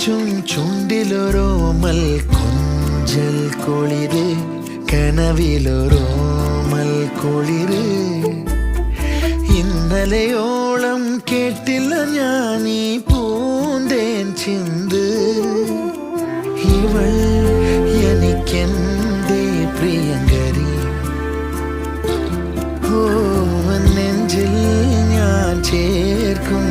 കൊഞ്ചും ചുണ്ടിലൊരോമൽ കൊഞ്ചൽ കുളിര് കനവിലൊരോമൽ കുളിര് ഇന്നലെയോളം കേട്ടില്ല ഞാനീ പൂന്തേൻ ചിന്ത് ഇവൾ എനിക്കെന്തേ പ്രിയങ്കരി ഓ നെഞ്ചിൽ ഞാൻ ചേർക്കും